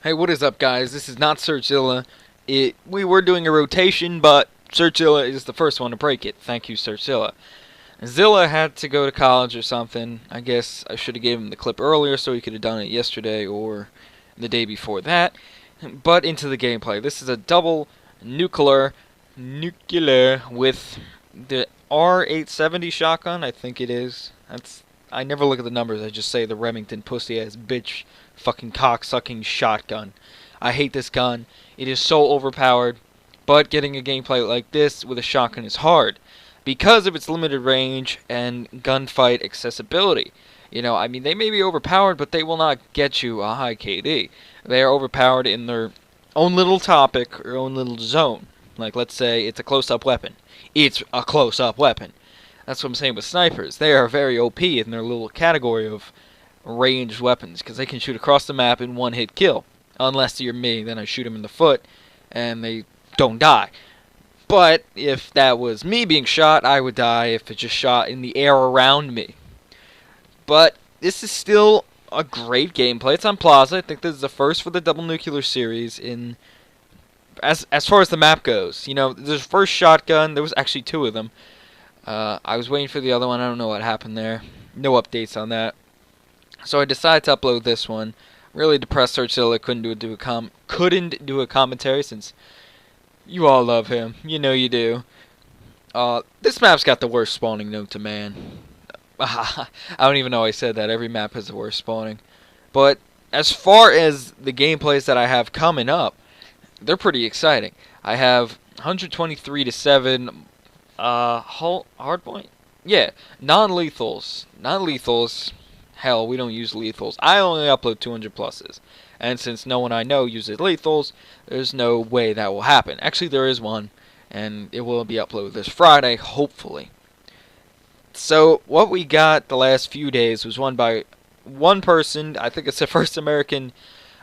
Hey, what is up, guys? This is not Searchzilla. We were doing a rotation, but Searchzilla is the first one to break it. Thank you, Searchzilla. Zilla had to go to college or something. I guess I should have given him the clip earlier so he could have done it yesterday or the day before that. But into the gameplay. This is a double nuclear with the R870 shotgun. I think it is. I never look at the numbers. I just say the Remington pussy ass bitch fucking cock-sucking shotgun. I hate this gun. It is so overpowered, but getting a gameplay like this with a shotgun is hard because of its limited range and gunfight accessibility. I mean, they may be overpowered, but they will not get you a high KD. They are overpowered in their own little topic or own little zone. Like, let's say it's a close-up weapon. It's a close-up weapon. That's what I'm saying with snipers. They are very OP in their little category of ranged weapons because they can shoot across the map in one hit kill. Unless you're me, then I shoot them in the foot and they don't die. But if that was me being shot, I would die if it just shot in the air around me. But this is still a great gameplay. It's on Plaza. I think this is the first for the Double Nuclear series in as far as the map goes. There's first shotgun. There was actually two of them. I was waiting for the other one. I don't know what happened there. No updates on that. So I decided to upload this one. Really depressed Searchzilla couldn't do a commentary since you all love him. You know you do. This map's got the worst spawning known to man. I don't even know I said that. Every map has the worst spawning. But as far as the gameplays that I have coming up, they're pretty exciting. I have 123 to 7 hardpoint? Yeah, non-lethals. Non-lethals. Hell, we don't use lethals. I only upload 200 pluses. And since no one I know uses lethals, there's no way that will happen. Actually, there is one, and it will be uploaded this Friday, hopefully. So, what we got the last few days was won by one person. I think it's the first American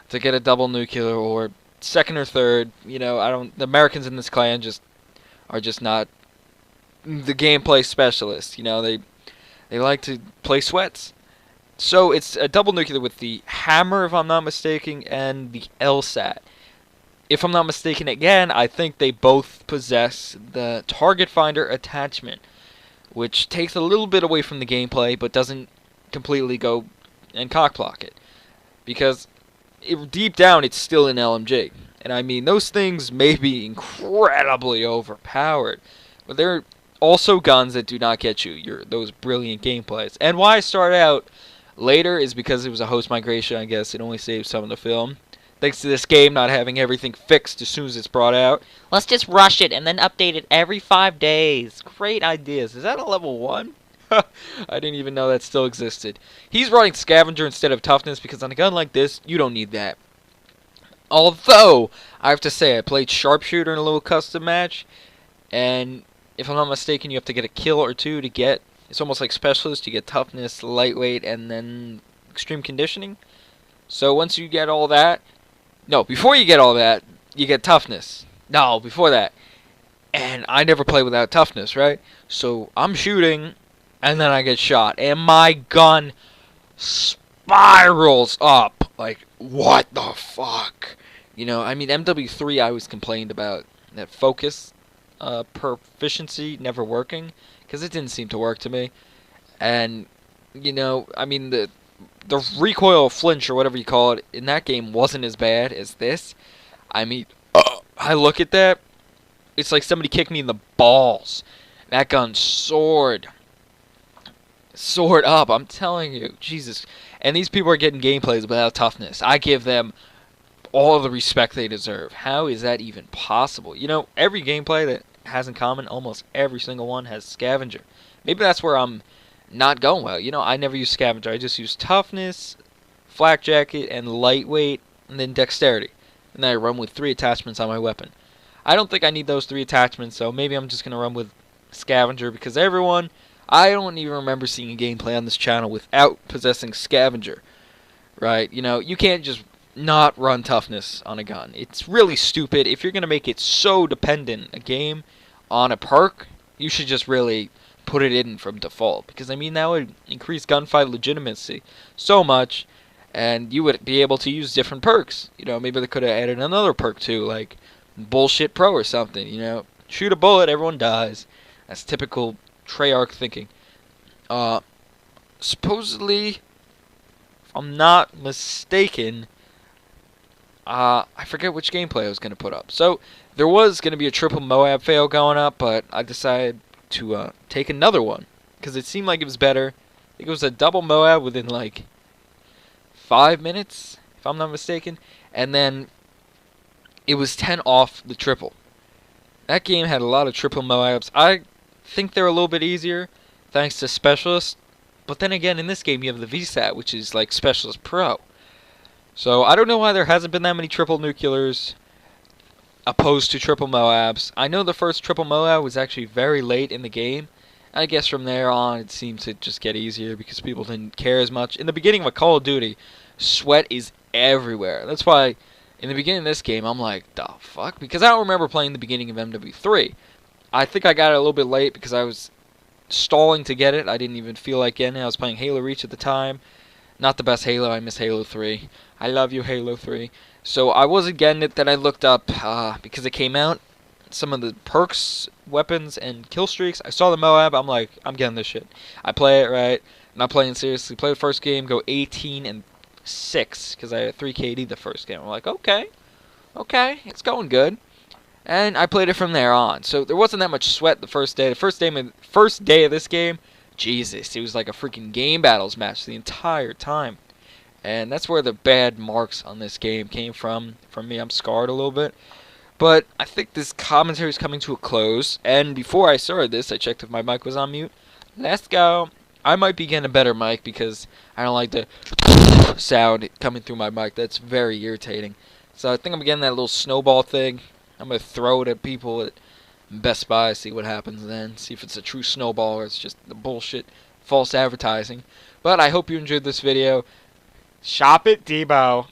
to get a double nuclear, or second or third. The Americans in this clan are just not the gameplay specialists. They like to play sweats. So it's a double nuclear with the hammer, if I'm not mistaken, and the LSAT. If I'm not mistaken again, I think they both possess the target finder attachment, which takes a little bit away from the gameplay, but doesn't completely go and cockblock it. Because deep down, it's still an LMG. And I mean, those things may be incredibly overpowered, but they're also guns that do not get you those brilliant gameplays. And why I start out later is because it was a host migration. I guess it only saves some of the film. Thanks to this game not having everything fixed as soon as it's brought out. Let's just rush it and then update it every 5 days. Great ideas. Is that a level 1? I didn't even know that still existed. He's running Scavenger instead of Toughness because on a gun like this, you don't need that. Although, I have to say, I played Sharpshooter in a little custom match, and if I'm not mistaken, you have to get a kill or two to get. It's almost like Specialist. You get Toughness, Lightweight, and then Extreme Conditioning. So once you get all that... No, before you get all that, you get Toughness. No, before that. And I never play without Toughness, right? So I'm shooting, and then I get shot. And my gun spirals up. Like, what the fuck? I mean, MW3 I always complained about that focus proficiency never working, because it didn't seem to work to me. And I mean, the recoil flinch or whatever you call it in that game wasn't as bad as this. I mean, I look at that, it's like somebody kicked me in the balls. That gun soared up, I'm telling you. Jesus. And these people are getting gameplays without Toughness. I give them all the respect they deserve. How is that even possible? Every gameplay that has in common, almost every single one has Scavenger. Maybe that's where I'm not going well. I never use Scavenger. I just use Toughness, Flak Jacket, and Lightweight, and then Dexterity. And then I run with 3 attachments on my weapon. I don't think I need those 3 attachments, so maybe I'm just going to run with Scavenger, because I don't even remember seeing a gameplay on this channel without possessing Scavenger. Right? You can't just not run Toughness on a gun. It's really stupid. If you're going to make it so dependent a game on a perk, you should just really put it in from default. Because, I mean, that would increase gunfight legitimacy so much. and you would be able to use different perks. You know, maybe they could have added another perk too, like Bullshit Pro or something. You know, shoot a bullet, everyone dies. That's typical Treyarch thinking. Uh, Supposedly, if I'm not mistaken, I forget which gameplay I was going to put up. So, there was going to be a triple Moab fail going up, but I decided to take another one, because it seemed like it was better. I think it was a double Moab within like 5 minutes, if I'm not mistaken, and then it was 10 off the triple. That game had a lot of triple Moabs. I think they're a little bit easier, thanks to Specialist, but then again, in this game you have the VSAT, which is like Specialist Pro. So I don't know why there hasn't been that many triple nuclears opposed to triple Moabs. I know the first triple Moab was actually very late in the game. I guess from there on it seemed to just get easier because people didn't care as much. In the beginning of a Call of Duty, sweat is everywhere. That's why in the beginning of this game I'm like, the fuck? Because I don't remember playing the beginning of MW3. I think I got it a little bit late because I was stalling to get it. I didn't even feel like getting it. I was playing Halo Reach at the time. Not the best Halo. I miss Halo 3. I love you, Halo 3. So I wasn't getting it. Then I looked up, because it came out, some of the perks, weapons, and kill streaks. I saw the Moab. I'm like, I'm getting this shit. I play it, right? I'm not playing seriously. Play the first game, go 18-6, because I had 3 KD the first game. I'm like, okay, it's going good. And I played it from there on. So there wasn't that much sweat the first day. The first day of this game, Jesus, it was like a freaking game battles match the entire time. And that's where the bad marks on this game came from. For me, I'm scarred a little bit. But I think this commentary is coming to a close. And before I started this, I checked if my mic was on mute. Let's go. I might be getting a better mic because I don't like the sound coming through my mic. That's very irritating. So I think I'm getting that little snowball thing. I'm going to throw it at people at Best Buy, see what happens then. See if it's a true snowball or it's just the bullshit false advertising. But I hope you enjoyed this video. Shop at Debo.